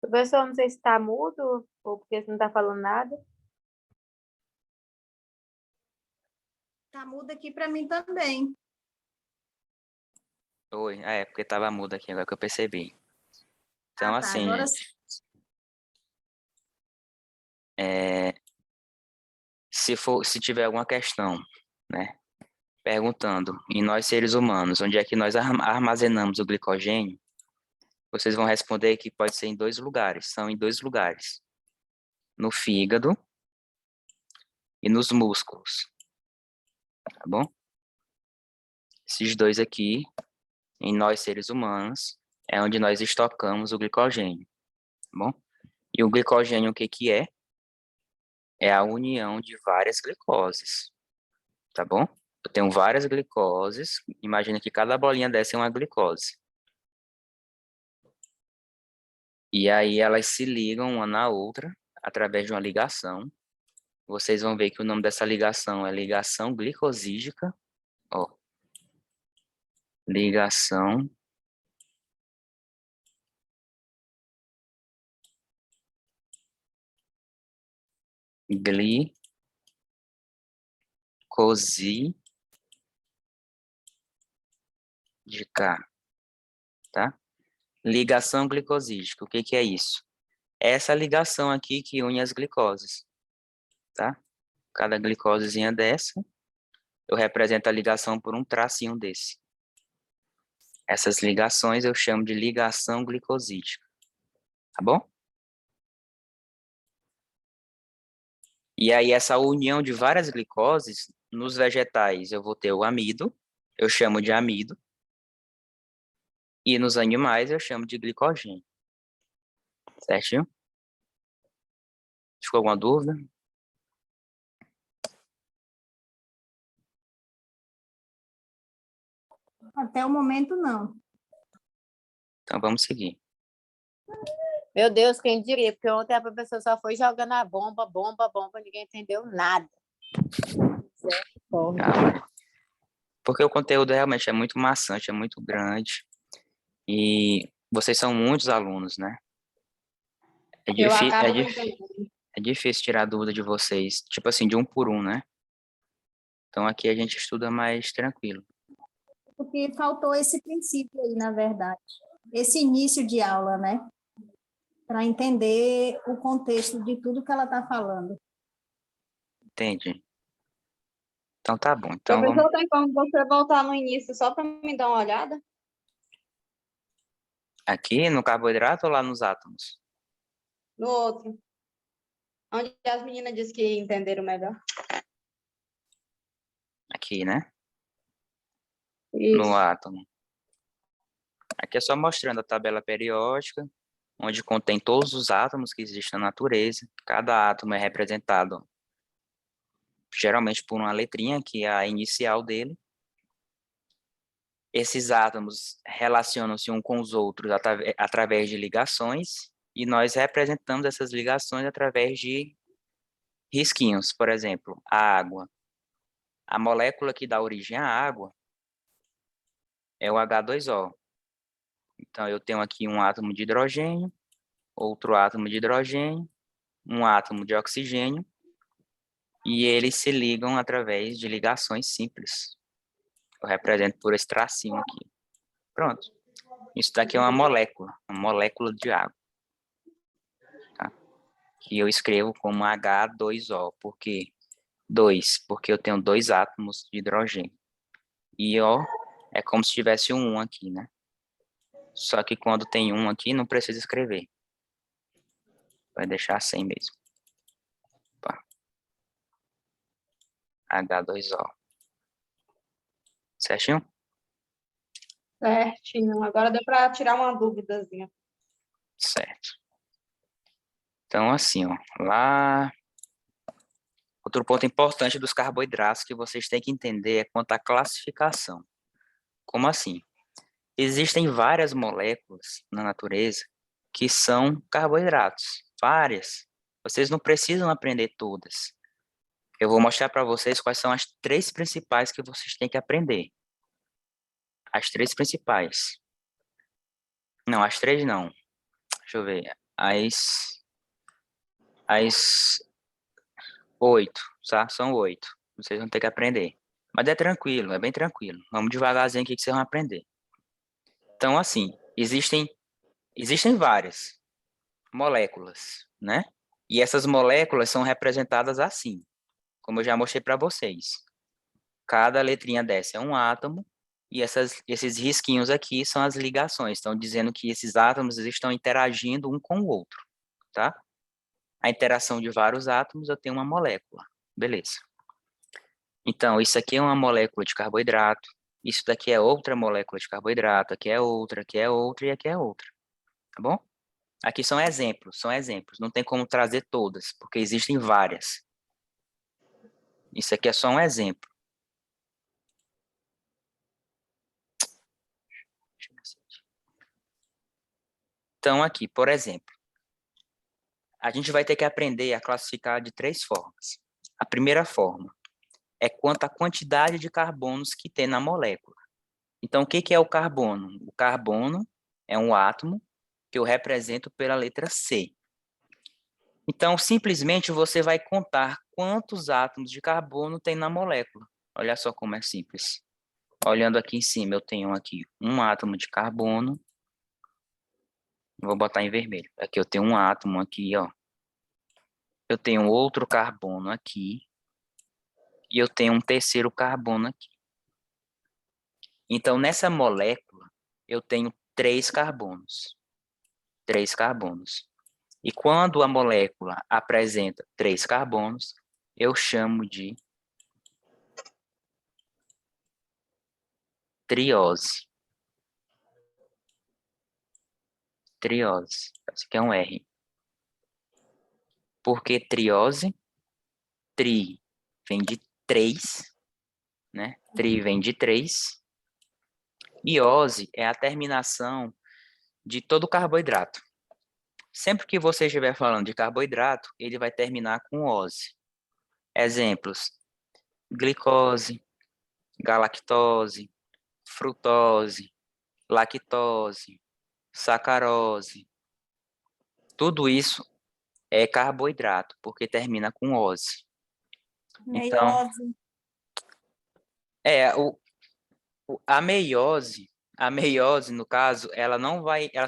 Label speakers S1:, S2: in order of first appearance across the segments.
S1: Professor, não sei se está mudo ou porque você não está falando nada.
S2: Tá mudo aqui para mim também.
S3: Oi, porque tava mudo aqui, agora que eu percebi. Então,
S2: Tá,
S3: assim,
S2: agora
S3: gente, é, se tiver alguma questão, né, perguntando, em nós seres humanos, onde é que nós armazenamos o glicogênio, vocês vão responder que pode ser em dois lugares, são em dois lugares, no fígado e nos músculos, tá bom? Esses dois aqui, em nós seres humanos, é onde nós estocamos o glicogênio, tá bom? E o glicogênio, o que que é? É a união de várias glicoses, tá bom? Eu tenho várias glicoses, imagina que cada bolinha dessa é uma glicose. E aí elas se ligam uma na outra através de uma ligação. Vocês vão ver que o nome dessa ligação é ligação glicosídica, ó. Ligação glicosídica, tá? Ligação glicosídica, o que que é isso? É essa ligação aqui que une as glicoses, tá? Cada glicosezinha dessa, eu represento a ligação por um tracinho desse. Essas ligações eu chamo de ligação glicosídica, tá bom? E aí essa união de várias glicoses, nos vegetais eu vou ter o amido, eu chamo de amido, e nos animais eu chamo de glicogênio. Certinho? Ficou alguma dúvida?
S2: até o momento não.
S3: Então vamos seguir.
S1: Meu Deus, quem diria? Porque ontem a professora só foi jogando a bomba, ninguém entendeu nada.
S3: Porque o conteúdo realmente é muito maçante, é muito grande, e vocês são muitos alunos, né?
S4: Eu acabo não entendendo.
S3: É difícil tirar a dúvida de vocês, tipo assim, de um por um, né? Então aqui a gente estuda mais tranquilo.
S2: Porque faltou esse princípio aí, na verdade. Esse início de aula, né? Para entender o contexto de tudo que ela está falando.
S3: Entendi. Então tá bom. Então vamos
S4: Professor, tem como você voltar no início só para me dar uma olhada?
S3: aqui no carboidrato ou lá nos átomos?
S4: No outro. Onde as meninas disseram que entenderam melhor.
S3: Aqui, né?
S4: Isso.
S3: No átomo. Aqui é só mostrando a tabela periódica, onde contém todos os átomos que existem na natureza. Cada átomo é representado geralmente por uma letrinha, que é a inicial dele. Esses átomos relacionam-se uns com os outros através de ligações, e nós representamos essas ligações através de risquinhos. Por exemplo, a água. A molécula que dá origem à água é o H2O. Então, eu tenho aqui um átomo de hidrogênio, outro átomo de hidrogênio, um átomo de oxigênio, e eles se ligam através de ligações simples. Eu represento por esse tracinho aqui. Pronto. Isso daqui é uma molécula de água. Tá? Que eu escrevo como H2O. Por quê? 2, porque eu tenho dois átomos de hidrogênio. E O é como se tivesse um 1 aqui, né? Só que quando tem um aqui, não precisa escrever. Vai deixar sem mesmo. Opa. H2O. Certinho?
S4: Certinho. Agora deu para tirar uma dúvidazinha.
S3: Certo. Então, assim, ó, lá... Outro ponto importante dos carboidratos que vocês têm que entender é quanto à classificação. Como assim? Existem várias moléculas na natureza que são carboidratos. Várias. Vocês não precisam aprender todas. Eu vou mostrar para vocês quais são as três principais que vocês têm que aprender. As três principais. Não, as três não. Deixa eu ver. as 8, tá? São 8. Vocês vão ter que aprender. Mas é tranquilo, é bem tranquilo. Vamos devagarzinho aqui que vocês vão aprender. Então, assim, existem várias moléculas, né? E essas moléculas são representadas assim, como eu já mostrei para vocês. Cada letrinha dessa é um átomo, e esses risquinhos aqui são as ligações, estão dizendo que esses átomos estão interagindo um com o outro, tá? A interação de vários átomos, eu tenho uma molécula, beleza. Então, isso aqui é uma molécula de carboidrato, isso daqui é outra molécula de carboidrato, aqui é outra e aqui é outra, tá bom? Aqui são exemplos, não tem como trazer todas, porque existem várias. Isso aqui é só um exemplo. Então, aqui, por exemplo, a gente vai ter que aprender a classificar de 3 formas. A primeira forma é quanto à quantidade de carbonos que tem na molécula. Então, o que é o carbono? O carbono é um átomo que eu represento pela letra C. Então, simplesmente você vai contar quantos átomos de carbono tem na molécula. Olha só como é simples. Olhando aqui em cima, eu tenho aqui um átomo de carbono. Vou botar em vermelho. Aqui eu tenho um átomo aqui, ó. Eu tenho outro carbono aqui. E eu tenho um terceiro carbono aqui. Então, nessa molécula, eu tenho 3 carbonos. 3 carbonos. E quando a molécula apresenta 3 carbonos, eu chamo de triose. Triose. Esse aqui é um R. Por que triose? Tri vem de 3, né? Tri vem de 3. E ose é a terminação de todo carboidrato. Sempre que você estiver falando de carboidrato, ele vai terminar com ose. Exemplos: glicose, galactose, frutose, lactose, sacarose. Tudo isso é carboidrato, porque termina com ose. Então,
S2: Meiose.
S3: a meiose, no caso, ela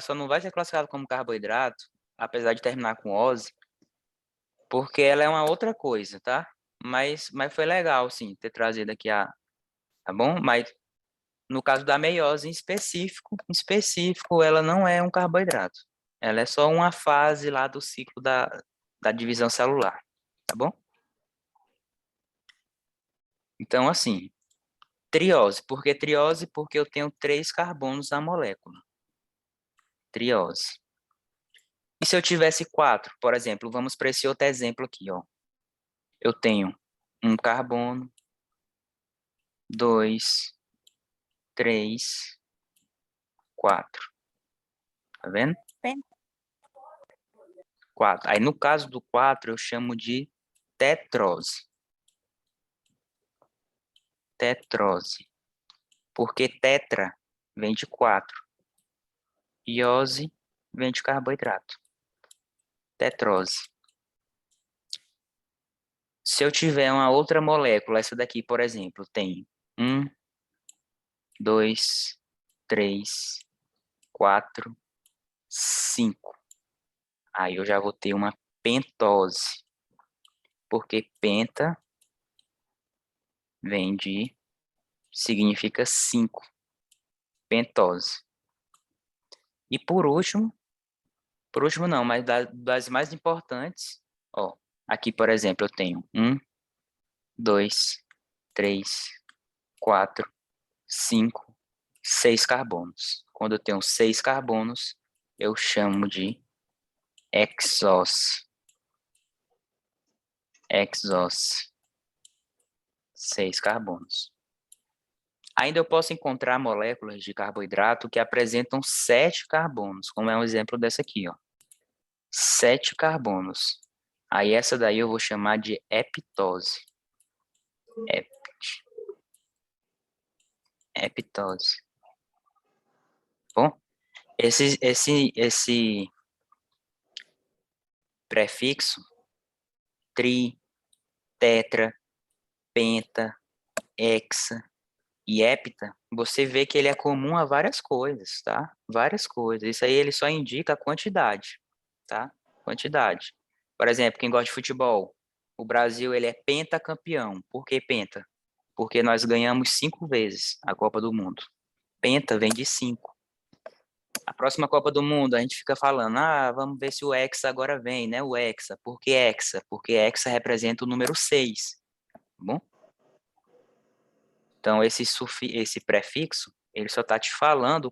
S3: só não vai ser classificada como carboidrato, apesar de terminar com ose, porque ela é uma outra coisa, tá? Mas foi legal, sim, ter trazido aqui tá bom? Mas no caso da meiose em específico, ela não é um carboidrato. Ela é só uma fase lá do ciclo da divisão celular, tá bom? Então, assim, triose. Por que triose? Porque eu tenho 3 carbonos na molécula. Triose. E se eu tivesse 4, por exemplo, vamos para esse outro exemplo aqui, ó. Eu tenho um carbono, 2, 3, 4. Tá vendo?
S2: Pen-
S3: 4. Aí, no caso do 4, eu chamo de tetrose. Tetrose. Porque tetra vem de 4. Iose vem de carboidrato. Tetrose. Se eu tiver uma outra molécula, essa daqui, por exemplo, tem 1, 2, 3, 4, 5. Aí eu já vou ter uma pentose. Porque penta vem de, significa 5. Pentose. E por último não, mas das mais importantes, ó, aqui, por exemplo, eu tenho 1, 2, 3, 4, 5, 6 carbonos. Quando eu tenho 6 carbonos, eu chamo de exós. Exós. 6 carbonos. Ainda eu posso encontrar moléculas de carboidrato que apresentam 7 carbonos, como é um exemplo dessa aqui, ó. 7 carbonos. Aí essa daí eu vou chamar de heptose. Heptose. Bom, prefixo tri, tetra, penta, hexa e hepta, você vê que ele é comum a várias coisas, tá? Várias coisas. Isso aí ele só indica a quantidade, tá? Quantidade. Por exemplo, quem gosta de futebol, o Brasil ele é pentacampeão. Por que penta? Porque nós ganhamos 5 vezes a Copa do Mundo. Penta vem de 5. A próxima Copa do Mundo, a gente fica falando, vamos ver se o Hexa agora vem, né? O Hexa. Por que Hexa? Porque Hexa representa o número 6, tá bom? Então, esse prefixo, ele só está te falando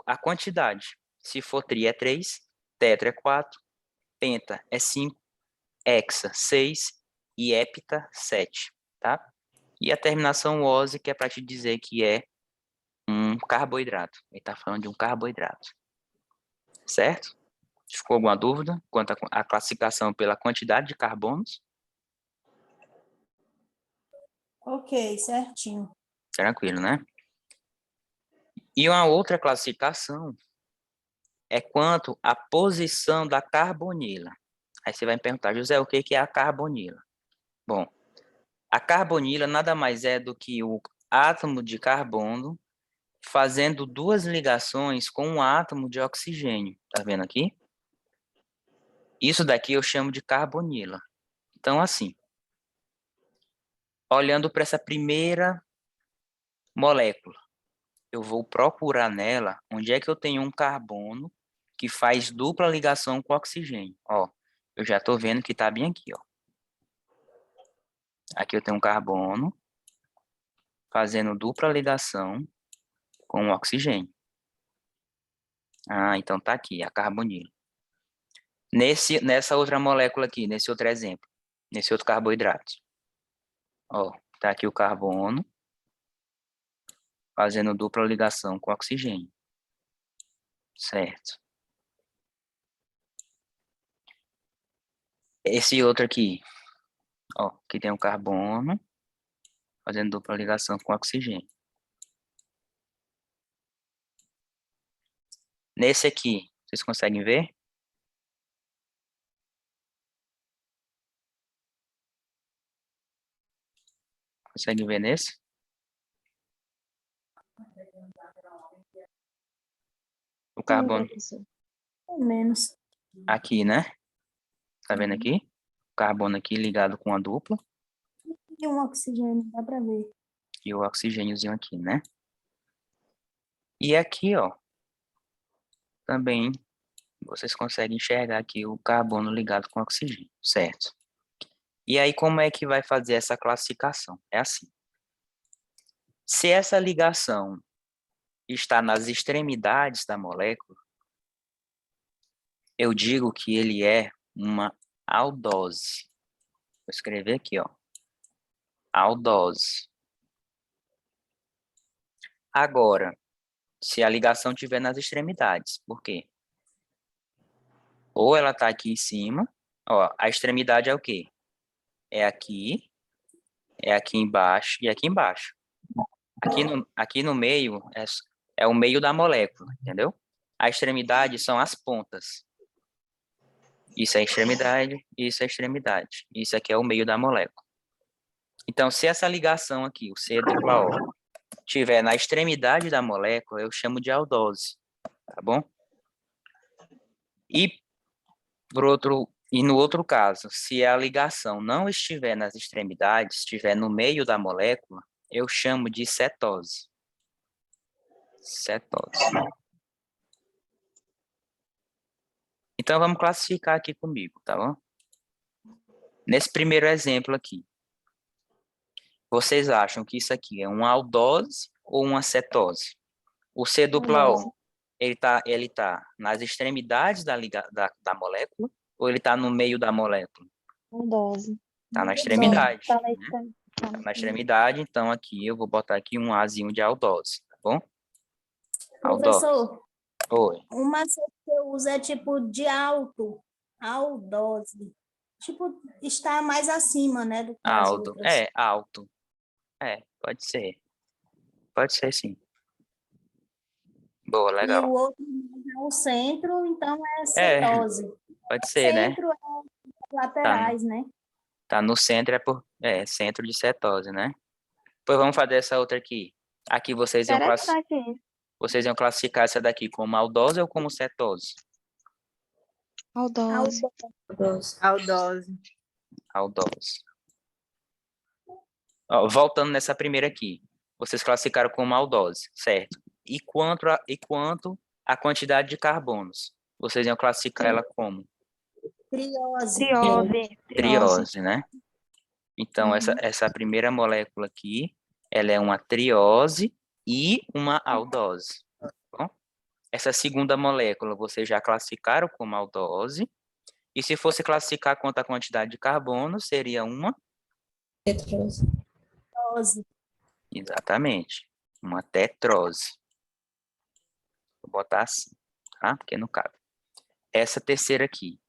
S3: a quantidade. Se for tri é 3, tetra é 4, penta é 5, hexa 6 e hepta 7, tá? E a terminação ose, que é para te dizer que é um carboidrato. Ele está falando de um carboidrato. Certo? Ficou alguma dúvida quanto à classificação pela quantidade de carbonos?
S2: Ok, certinho.
S3: Tranquilo, né? E uma outra classificação é quanto à posição da carbonila. Aí você vai me perguntar, José, o que é a carbonila? Bom, a carbonila nada mais é do que o átomo de carbono fazendo duas ligações com um átomo de oxigênio. Tá vendo aqui? Isso daqui eu chamo de carbonila. Então, assim, olhando para essa primeira molécula, eu vou procurar nela onde é que eu tenho um carbono que faz dupla ligação com oxigênio. Ó, eu já estou vendo que está bem aqui, ó. Aqui eu tenho um carbono fazendo dupla ligação com o oxigênio. Então tá aqui, a carbonila. Nessa outra molécula aqui, nesse outro exemplo, nesse outro carboidrato. Ó, tá aqui o carbono fazendo dupla ligação com o oxigênio. Certo. Esse outro aqui, ó, que tem o carbono fazendo dupla ligação com o oxigênio. Nesse aqui, vocês conseguem ver? Conseguem ver nesse? O carbono
S2: Ou menos.
S3: aqui, né? Tá vendo aqui? O carbono aqui ligado com a dupla
S2: E um oxigênio, dá para ver.
S3: e o oxigêniozinho aqui, né? E aqui, ó, também vocês conseguem enxergar aqui o carbono ligado com o oxigênio, certo? E aí, como é que vai fazer essa classificação? É assim. Se essa ligação está nas extremidades da molécula, eu digo que ele é uma aldose. Vou escrever aqui, ó. Aldose. Agora, se a ligação estiver nas extremidades, por quê? Ou ela está aqui em cima, ó, a extremidade é o quê? É aqui embaixo e aqui embaixo. Aqui no meio é o meio da molécula, entendeu? A extremidade são as pontas. Isso é extremidade, isso é extremidade. Isso aqui é o meio da molécula. Então, se essa ligação aqui, o C-O, estiver na extremidade da molécula, eu chamo de aldose, tá bom? E no outro caso, se a ligação não estiver nas extremidades, estiver no meio da molécula, eu chamo de cetose. Cetose. Então, vamos classificar aqui comigo, tá bom? Nesse primeiro exemplo aqui, vocês acham que isso aqui é uma aldose ou uma cetose? O C-O, ele tá nas extremidades da molécula ou ele está no meio da molécula?
S4: Aldose.
S3: Está na extremidade.
S4: Tá
S3: Né? Tá na extremidade, então aqui eu vou botar aqui um Azinho de aldose, tá bom? Aldose.
S2: Professor,
S3: Oi.
S2: uma que eu uso é tipo de alto, aldose. Tipo, está mais acima, né, do que as
S3: Alto.
S2: outras.
S3: É, alto. É, pode ser. Pode ser sim. Boa,
S2: E o
S3: legal.
S2: outro é o centro, então é
S3: É,
S2: cetose.
S3: Pode ser, né?
S2: Centro é laterais, né?
S3: Tá no centro, centro de cetose, né? Depois vamos fazer essa outra aqui. Aqui
S5: Interessante isso.
S3: vocês iam classificar essa daqui como aldose ou como cetose?
S5: Aldose.
S1: Aldose.
S3: Aldose. Ó, voltando nessa primeira aqui. Vocês classificaram como aldose, certo? E quanto a quantidade de carbonos? Vocês iam classificar ela como?
S2: Triose.
S5: Triose.
S3: Triose, né? Então, essa primeira molécula aqui, ela é uma triose e uma aldose. Tá bom? Essa segunda molécula, vocês já classificaram como aldose. E se fosse classificar quanto à quantidade de carbono, seria uma?
S2: Tetrose.
S3: Exatamente. Uma tetrose. Vou botar assim, tá? Porque não cabe. Essa terceira aqui,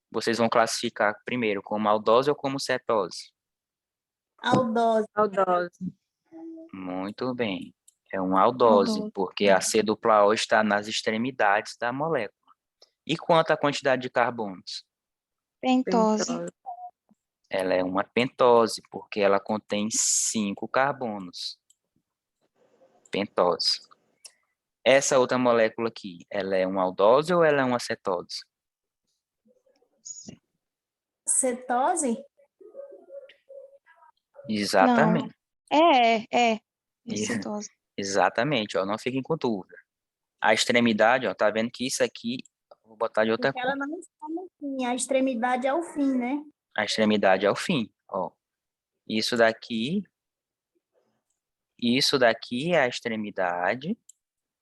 S3: vocês vão classificar primeiro como aldose ou como cetose?
S2: Aldose.
S1: Aldose.
S3: Muito bem. É uma aldose,
S5: Aldose.
S3: porque a C-O está nas extremidades da molécula. E quanto à quantidade de carbonos?
S5: Pentose.
S3: Ela é uma pentose, porque ela contém 5 carbonos. Pentose. Essa outra molécula aqui, ela é uma aldose ou ela é uma cetose?
S2: Cetose?
S3: Exatamente.
S5: É.
S3: Isso.
S5: Cetose.
S3: Exatamente, ó, não fiquem com dúvida. A extremidade, ó, tá vendo que isso aqui, vou botar de outra
S2: Porque
S3: cor.
S2: ela não está no fim, a extremidade é o fim, né?
S3: A extremidade é o fim, ó. Isso daqui é a extremidade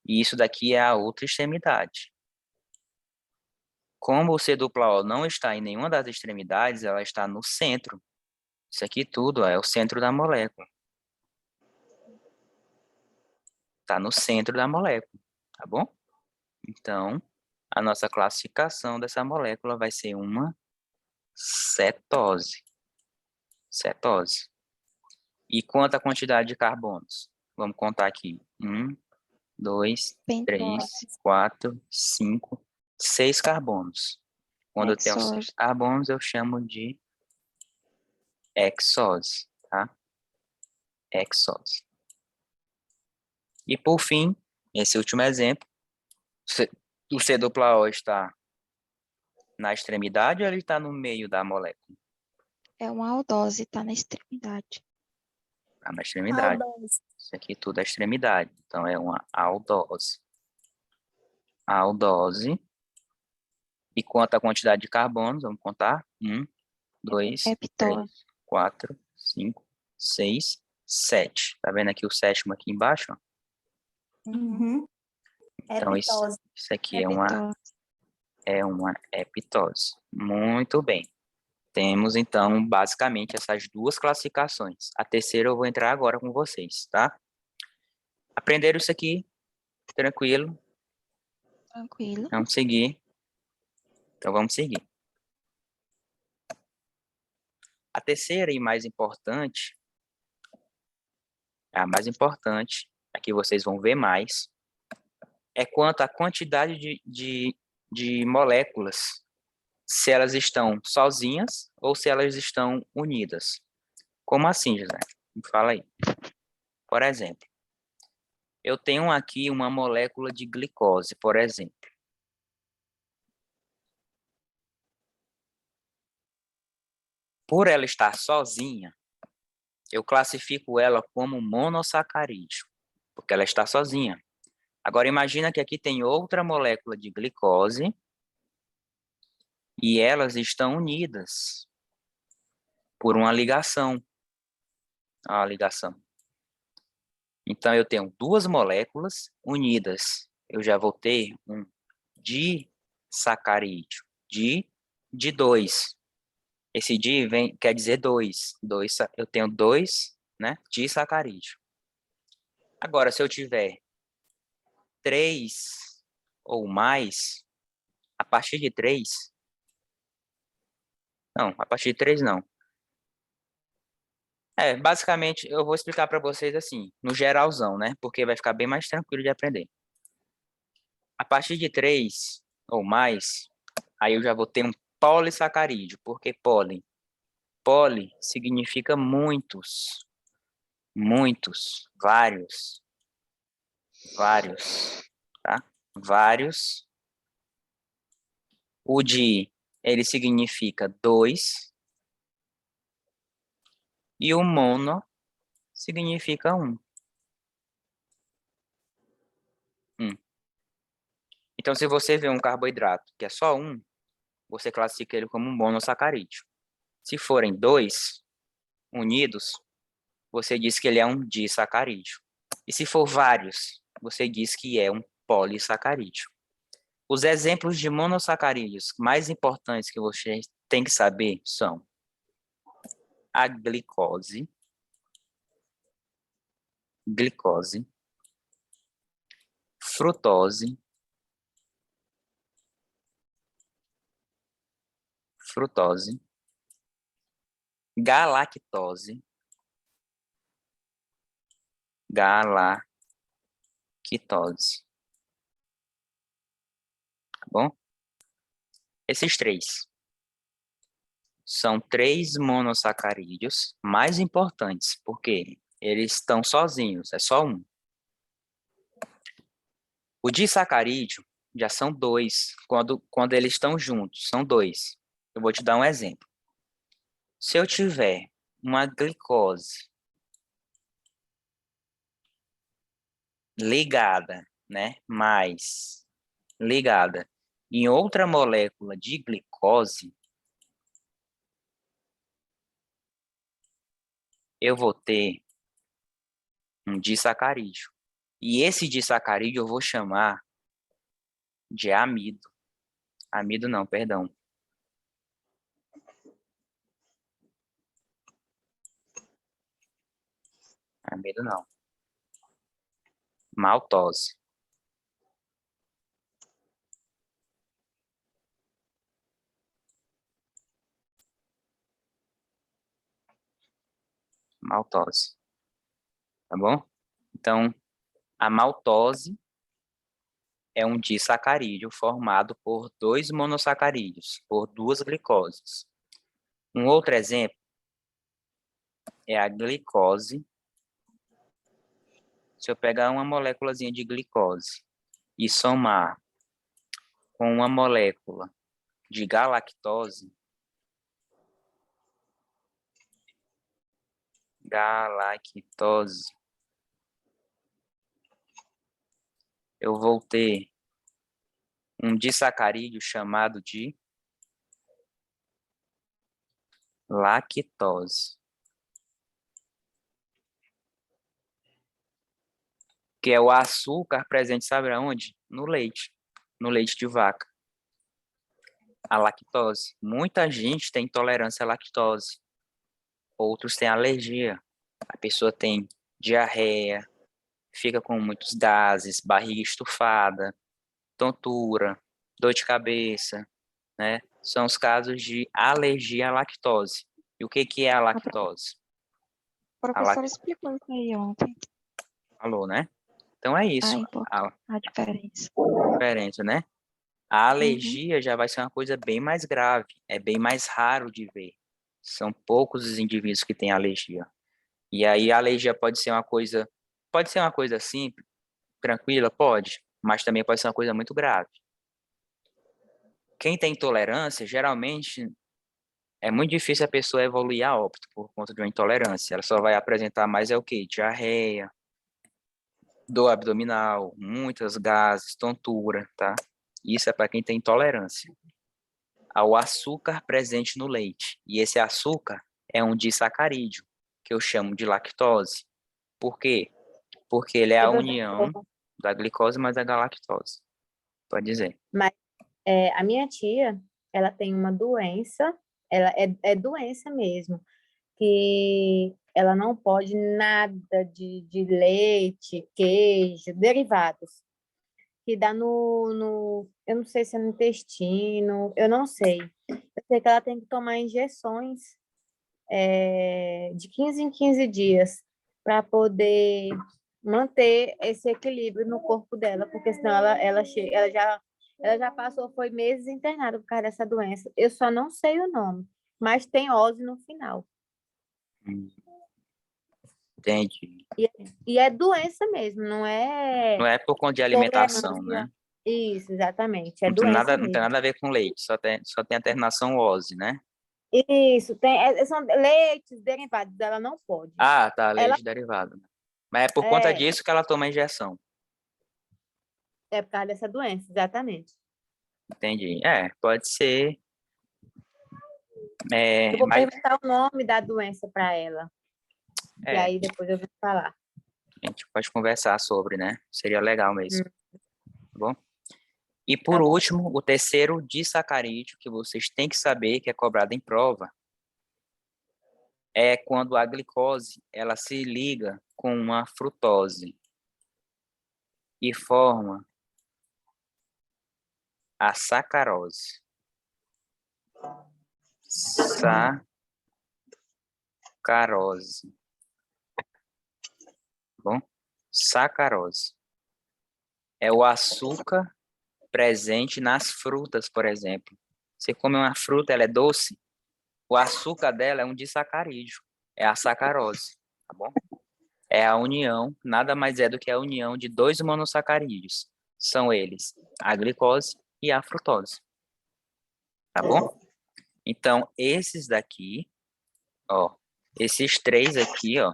S3: e isso daqui é a outra extremidade. Como o C-O não está em nenhuma das extremidades, ela está no centro. Isso aqui tudo ó, é o centro da molécula. Está no centro da molécula, tá bom? Então, a nossa classificação dessa molécula vai ser uma cetose. Cetose. E quanto à quantidade de carbonos? Vamos contar aqui. 1, 2, 3,
S5: Pentose.
S3: 4, 5, 6 carbonos. Quando eu tenho 6
S5: Hexose.
S3: carbonos, eu chamo de hexose, tá? Hexose. E por fim, esse último exemplo, o C-O está na extremidade ou ele está no meio da molécula?
S5: É uma aldose, está na extremidade.
S3: Está na extremidade.
S2: Aldose.
S3: Isso aqui tudo é extremidade. Então, é uma aldose. Aldose. E quanto à quantidade de carbonos, vamos contar? 1, 2, 3,
S5: Heptose.
S3: 4, 5, 6, 7. Tá vendo aqui o sétimo aqui embaixo? Ó?
S2: Uhum.
S3: Então, isso
S2: Heptose.
S3: aqui
S5: Heptose.
S3: é uma heptose. Muito bem. Temos, então, basicamente essas duas classificações. A terceira eu vou entrar agora com vocês, tá? Aprenderam isso aqui? Tranquilo?
S5: Tranquilo.
S3: Vamos seguir. Então, vamos seguir. A terceira e mais importante, a mais importante, aqui vocês vão ver mais, é quanto à quantidade de moléculas, se elas estão sozinhas ou se elas estão unidas. Como assim, José? Me fala aí. Por exemplo, eu tenho aqui uma molécula de glicose, por exemplo. Por ela estar sozinha, eu classifico ela como monossacarídeo, porque ela está sozinha. Agora, imagina que aqui tem outra molécula de glicose e elas estão unidas por uma ligação. A ligação. Então, eu tenho duas moléculas unidas. Eu já vou ter um disacarídeo. De 2. Esse quer dizer 2. Eu tenho 2, né, disacarídeo. Agora, se eu tiver 3 ou mais, a partir de 3... Não, a partir de 3 não. Basicamente, eu vou explicar para vocês assim, no geralzão, né? Porque vai ficar bem mais tranquilo de aprender. A partir de 3 ou mais, Aí eu já vou ter um polissacarídeo. Por que poli? Poli significa muitos, muitos, vários, tá? Vários. O di, ele significa dois. E o mono significa um. Então, se você vê um carboidrato que é só um, você classifica ele como um monossacarídeo. Se forem dois unidos, você diz que ele é um disacarídeo. E se for vários, você diz que é um polissacarídeo. Os exemplos de monossacarídeos mais importantes que você tem que saber são a glicose, frutose, galactose, tá bom? Esses três são três monossacarídeos mais importantes, porque eles estão sozinhos, é só um. O disacarídeo já são dois, quando eles estão juntos, são dois. Eu vou te dar um exemplo. Se eu tiver uma glicose ligada, né, mais ligada em outra molécula de glicose, eu vou ter um disacarídeo. E esse disacarídeo eu vou chamar de amido. Amido não, perdão. Amido não. Maltose. Maltose. Tá bom? Então, a maltose é um disacarídeo formado por dois monossacarídeos, por duas glicoses. Um outro exemplo é a glicose. Se eu pegar uma moléculazinha de glicose e somar com uma molécula de galactose, eu vou ter um disacarídeo chamado de lactose, que é o açúcar presente, sabe aonde? No leite de vaca. A lactose. Muita gente tem intolerância à lactose. Outros têm alergia. A pessoa tem diarreia, fica com muitos gases, barriga estufada, tontura, dor de cabeça, né? São os casos de alergia à lactose. E o que que é a lactose?
S5: O professor explicou isso aí ontem,
S3: Falou, né? Então é isso.
S5: a diferença.
S3: Diferente, né? A alergia já vai ser uma coisa bem mais grave, é bem mais raro de ver. São poucos os indivíduos que têm alergia. E aí a alergia pode ser uma coisa simples, tranquila, pode, mas também pode ser uma coisa muito grave. Quem tem intolerância, geralmente é muito difícil a pessoa evoluir a óbito por conta de uma intolerância. Ela só vai apresentar mais é o quê? Diarreia, dor abdominal, muitas gases, tontura, tá? Isso é para quem tem intolerância ao açúcar presente no leite. E esse açúcar é um disacarídeo, que eu chamo de lactose. Por quê? Porque ele é a união da glicose mais a galactose. Pode dizer.
S1: Mas a minha tia, ela tem uma doença, ela é doença mesmo, que ela não pode nada de leite, queijo, derivados, que dá eu não sei se é no intestino, eu não sei. Eu sei que ela tem que tomar injeções de 15 em 15 dias para poder manter esse equilíbrio no corpo dela, porque senão ela já Ela já passou, foi meses internada por causa dessa doença. Eu só não sei o nome, mas tem ose no final.
S3: Hum, Entendi.
S1: E é doença mesmo, não
S3: Não
S1: é
S3: é por conta de alimentação, né?
S1: tolerância. Isso, exatamente, é
S3: Não
S1: doença
S3: tem
S1: mesmo.
S3: nada a ver com leite, só tem a terminação ose, né?
S1: Isso, são leites derivados, ela não pode.
S3: Ah, tá,
S1: Ela
S3: leite derivado. Mas é por conta
S1: é,
S3: disso que ela toma a injeção.
S1: é por causa dessa doença, exatamente.
S3: Entendi. Pode ser.
S1: Eu vou
S3: Mas
S1: perguntar o nome da doença para ela, e
S3: é,
S1: aí depois eu vou falar.
S3: a gente pode conversar sobre, né? Seria legal mesmo,
S1: Hum,
S3: tá bom? E
S1: tá
S3: por
S1: bom.
S3: último, o terceiro disacarídeo que vocês têm que saber que é cobrado em prova é quando a glicose ela se liga com uma frutose e forma a sacarose. Sacarose, tá bom? Sacarose é o açúcar presente nas frutas, por exemplo. Você come uma fruta, ela é doce, o açúcar dela é um disacarídeo, é a sacarose, tá bom? É a união, nada mais é do que a união de dois monossacarídeos. São eles a glicose e a frutose, tá bom? Então, esses daqui, ó, esses três aqui, ó,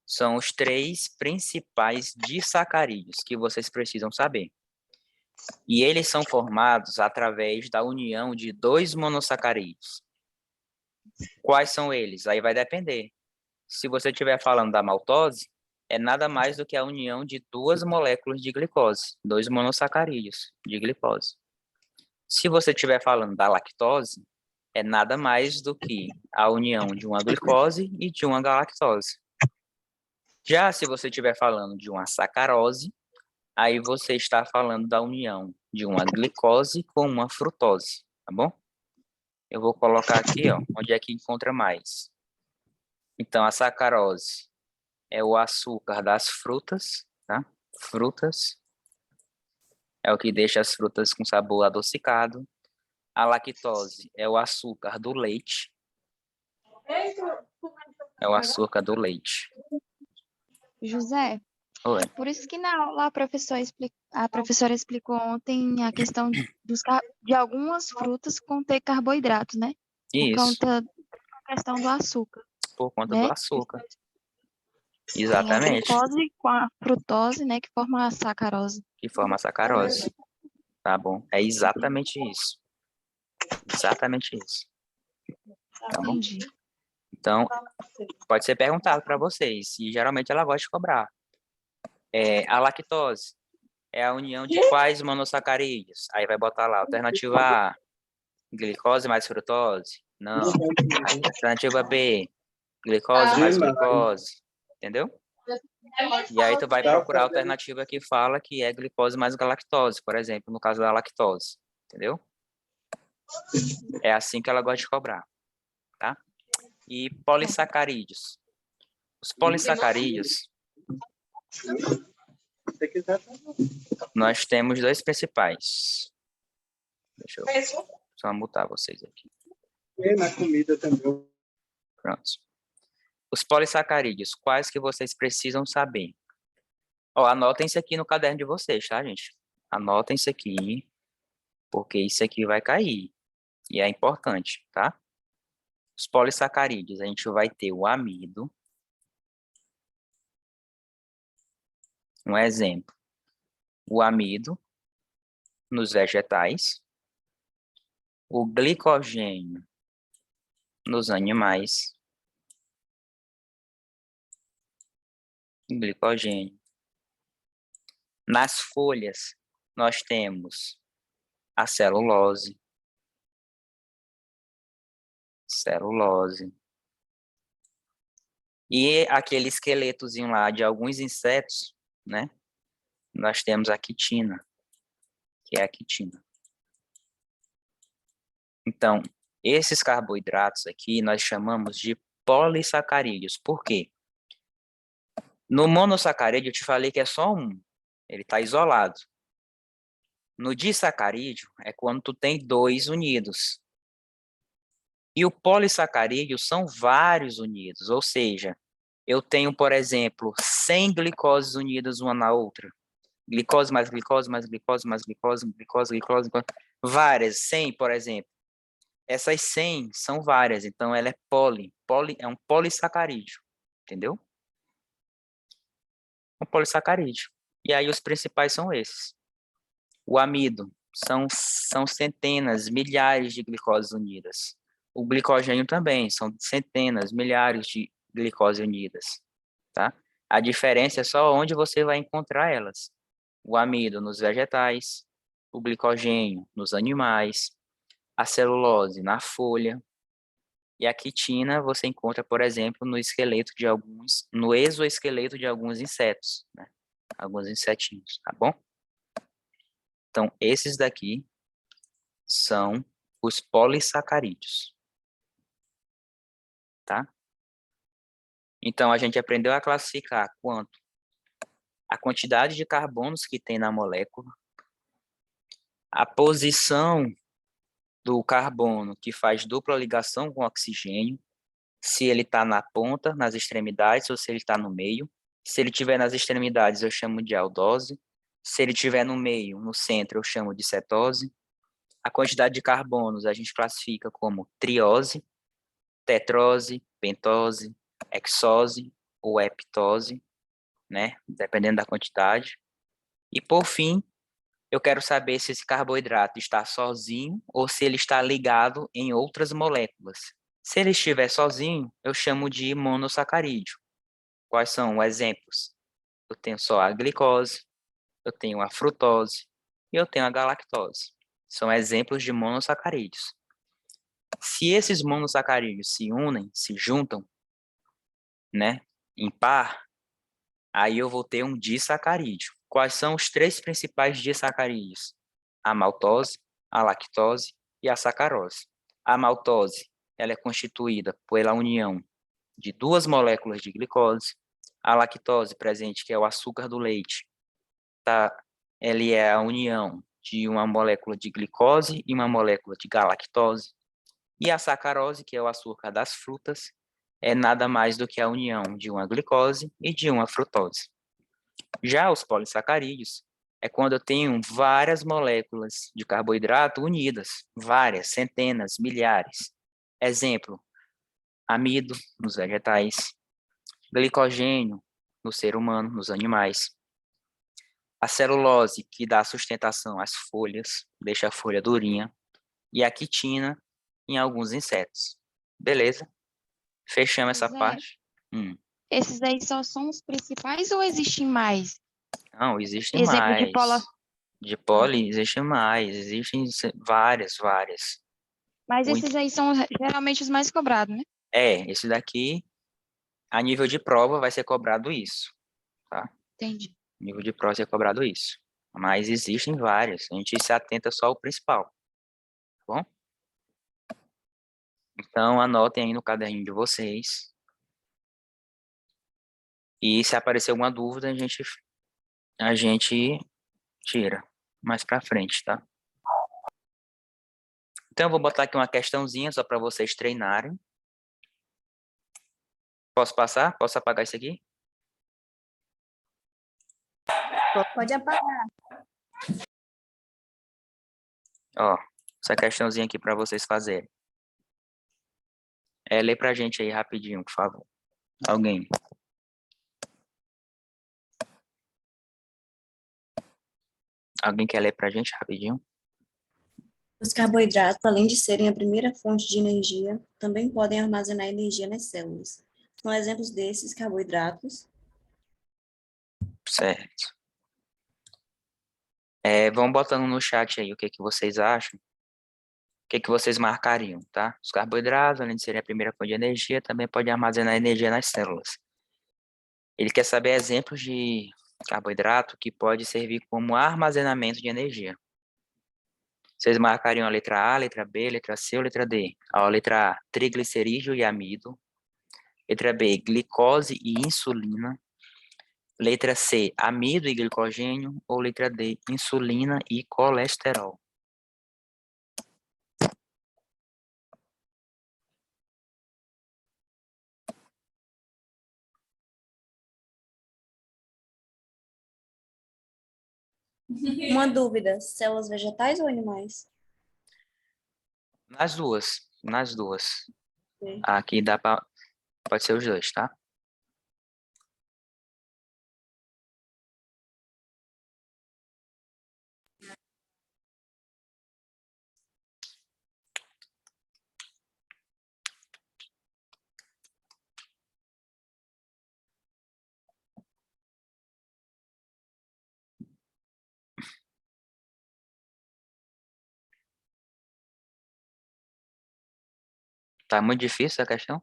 S3: são os três principais disacarídeos que vocês precisam saber. E eles são formados através da união de dois monossacarídeos. Quais são eles? Aí vai depender. Se você estiver falando da maltose, é nada mais do que a união de duas moléculas de glicose, dois monossacarídeos de glicose. Se você estiver falando da lactose, é nada mais do que a união de uma glicose e de uma galactose. Já se você estiver falando de uma sacarose, aí você está falando da união de uma glicose com uma frutose, tá bom? Eu vou colocar aqui, ó, onde é que encontra mais. Então, a sacarose é o açúcar das frutas, tá? Frutas é o que deixa as frutas com sabor adocicado. A lactose é o açúcar do leite. É o açúcar do leite.
S5: José,
S3: Oi.
S5: por isso que na aula a professora explicou ontem a questão de algumas frutas conter carboidrato, né? Por
S3: Isso,
S5: conta da questão do açúcar,
S3: por conta do
S5: né?
S3: açúcar.
S5: Tem a
S3: Exatamente,
S5: glicose com a frutose, né? Que forma a sacarose.
S3: que forma a sacarose. Tá bom? É exatamente isso. Exatamente isso. Tá bom?
S5: Entendi.
S3: Então, pode ser perguntado para vocês, e geralmente ela gosta de cobrar. A lactose é a união de quais monossacarídeos? Aí vai botar lá, alternativa A, glicose mais frutose. Não. Alternativa B, glicose mais glicose. Entendeu? E aí tu vai procurar a alternativa que fala que é glicose mais galactose, por exemplo, no caso da lactose. Entendeu? É assim que ela gosta de cobrar, tá? E polissacarídeos. Os polissacarídeos, nós temos dois principais. Deixa eu só mutar vocês aqui.
S6: E na comida também.
S3: Pronto. Os polissacarídeos, quais que vocês precisam saber? Ó, anotem isso aqui no caderno de vocês, tá, gente? Anotem isso aqui, porque isso aqui vai cair. E é importante, tá? Os polissacarídeos, a gente vai ter o amido. Um exemplo. O amido nos vegetais. O glicogênio nos animais. Glicogênio. Nas folhas, nós temos a celulose. Celulose. E aquele esqueletozinho lá de alguns insetos, né? Nós temos a quitina, que é a quitina. Então, esses carboidratos aqui nós chamamos de polissacarídeos. Por quê? No monossacarídeo eu te falei que é só um. Ele está isolado. No disacarídeo é quando tu tem 2 unidos. E o polissacarídeo são vários unidos, ou seja, eu tenho, por exemplo, 100 glicoses unidas uma na outra. Glicose mais glicose, mais glicose, mais glicose, glicose, glicose, glicose. Várias, 100, por exemplo. Essas 100 são várias, então ela é é um polissacarídeo, entendeu? Um polissacarídeo. E aí os principais são esses. O amido são centenas, milhares de glicoses unidas. O glicogênio também, são centenas, milhares de glicoses unidas, tá? A diferença é só onde você vai encontrar elas. O amido nos vegetais, o glicogênio nos animais, a celulose na folha, e a quitina você encontra, por exemplo, no exoesqueleto de alguns insetos, né? Alguns insetinhos, tá bom? Então, esses daqui são os polissacarídeos, tá? Então, a gente aprendeu a classificar quanto a quantidade de carbonos que tem na molécula, a posição do carbono que faz dupla ligação com o oxigênio, se ele está na ponta, nas extremidades, ou se ele está no meio. Se ele estiver nas extremidades, eu chamo de aldose. Se ele estiver no meio, no centro, eu chamo de cetose. A quantidade de carbonos a gente classifica como triose, tetrose, pentose, hexose ou heptose, né? Dependendo da quantidade. E, por fim, eu quero saber se esse carboidrato está sozinho ou se ele está ligado em outras moléculas. Se ele estiver sozinho, eu chamo de monossacarídeo. Quais são os exemplos? Eu tenho só a glicose, eu tenho a frutose e eu tenho a galactose. São exemplos de monossacarídeos. Se esses monossacarídeos se unem, se juntam, né, em par, aí eu vou ter um disacarídeo. Quais são os 3 principais disacarídeos? A maltose, a lactose e a sacarose. A maltose, ela é constituída pela união de 2 moléculas de glicose. A lactose presente, que é o açúcar do leite, tá? Ele é a união de uma molécula de glicose e uma molécula de galactose. E a sacarose, que é o açúcar das frutas, é nada mais do que a união de uma glicose e de uma frutose. Já os polissacarídeos é quando eu tenho várias moléculas de carboidrato unidas, várias, centenas, milhares. Exemplo, amido nos vegetais, glicogênio no ser humano, nos animais, a celulose, que dá sustentação às folhas, deixa a folha durinha, e a quitina em alguns insetos. Beleza? Fechamos essa
S5: Zé,
S3: parte.
S5: esses aí só são os principais ou existem mais?
S3: Não, existem
S5: Exemplo de
S3: mais. De poli, existem mais. Existem várias.
S5: Mas
S3: O
S5: esses aí são geralmente os mais cobrados, né?
S3: esse daqui, a nível de prova, vai ser cobrado isso, tá?
S5: Entendi.
S3: Nível de prova vai ser cobrado isso. Mas existem vários. A gente se atenta só ao principal, tá bom? Então, anotem aí no caderninho de vocês. E se aparecer alguma dúvida, a gente tira mais pra frente, tá? Então, eu vou botar aqui uma questãozinha só para vocês treinarem. Posso passar? Posso apagar isso aqui?
S2: Pode apagar.
S3: Ó, essa questãozinha aqui para vocês fazerem. Lê pra gente aí rapidinho, por favor. Alguém. Alguém quer ler pra gente rapidinho?
S7: Os carboidratos, além de serem a primeira fonte de energia, também podem armazenar energia nas células. São exemplos desses carboidratos.
S3: Certo. Vão botando no chat aí o que vocês acham. O que vocês marcariam, tá? Os carboidratos, além de serem a primeira fonte de energia, também podem armazenar energia nas células. Ele quer saber exemplos de carboidrato que pode servir como armazenamento de energia. Vocês marcariam a letra A, letra B, letra C ou letra D? A letra A, triglicerídeo e amido. Letra B, glicose e insulina. Letra C, amido e glicogênio. Ou letra D, insulina e colesterol.
S7: Uma dúvida, células vegetais ou animais?
S3: Nas duas, nas duas.
S7: Ok.
S3: Aqui pode ser os dois, tá? Tá muito difícil a questão?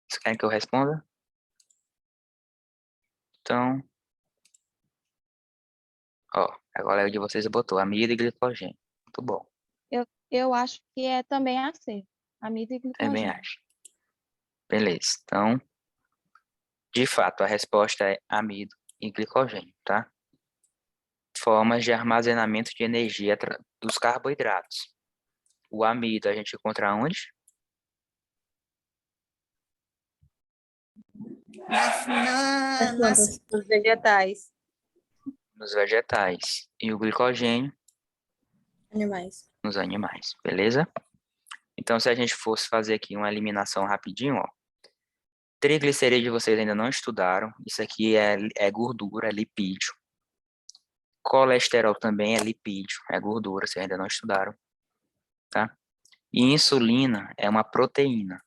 S3: Vocês querem que eu responda? Então, ó, a colega de vocês botou amido e glicogênio. Muito bom,
S5: Eu acho que é também a C, amido e
S3: também
S5: glicogênio.
S3: acho. Beleza, então, de fato, a resposta é amido e glicogênio, tá? Formas de armazenamento de energia dos carboidratos. O amido a gente encontra onde?
S2: Na, nas,
S1: Os vegetais.
S3: Nos vegetais. E o glicogênio
S7: Animais.
S3: nos animais, beleza? Então, se a gente fosse fazer aqui uma eliminação rapidinho, ó. Triglicerídeos vocês ainda não estudaram. Isso aqui é gordura, é lipídio. Colesterol também é lipídio, é gordura, vocês ainda não estudaram, tá? E insulina é uma proteína,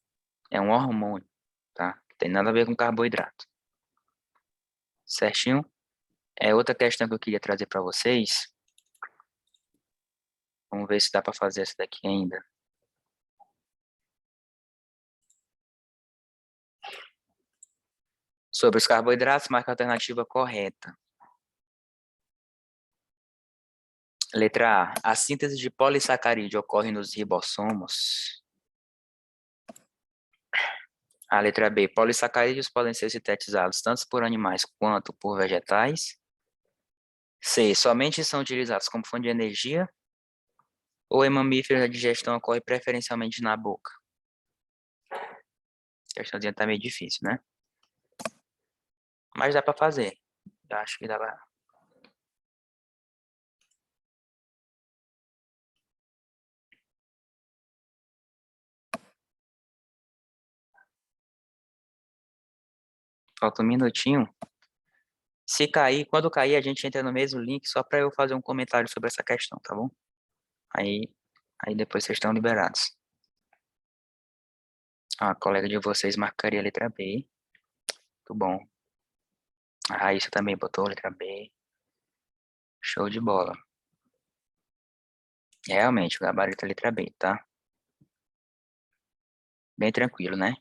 S3: é um hormônio, tá? Não tem nada a ver com carboidrato. Certinho? É outra questão que eu queria trazer para vocês. Vamos ver se dá para fazer essa daqui ainda. Sobre os carboidratos, marca a alternativa correta. Letra A. A síntese de polissacarídeo ocorre nos ribossomos. A letra B. Polissacarídeos podem ser sintetizados tanto por animais quanto por vegetais. C. Somente são utilizados como fonte de energia. Ou em mamíferos a digestão ocorre preferencialmente na boca. A questãozinha tá meio difícil, né? Mas dá para fazer. Eu acho que dá pra... Falta um minutinho. Se cair, quando cair, a gente entra no mesmo link só para eu fazer um comentário sobre essa questão, tá bom? Aí depois vocês estão liberados. A colega de vocês marcaria a letra B. Muito bom. A Raíssa também botou a letra B. Show de bola. Realmente, o gabarito é a letra B, tá? Bem tranquilo, né?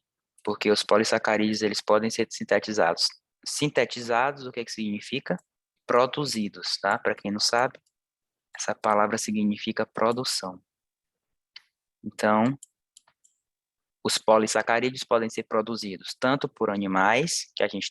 S3: Porque os polissacarídeos, eles podem ser sintetizados. Sintetizados, o que significa? Produzidos, tá? Para quem não sabe, essa palavra significa produção. Então, os polissacarídeos podem ser produzidos tanto por animais, que a gente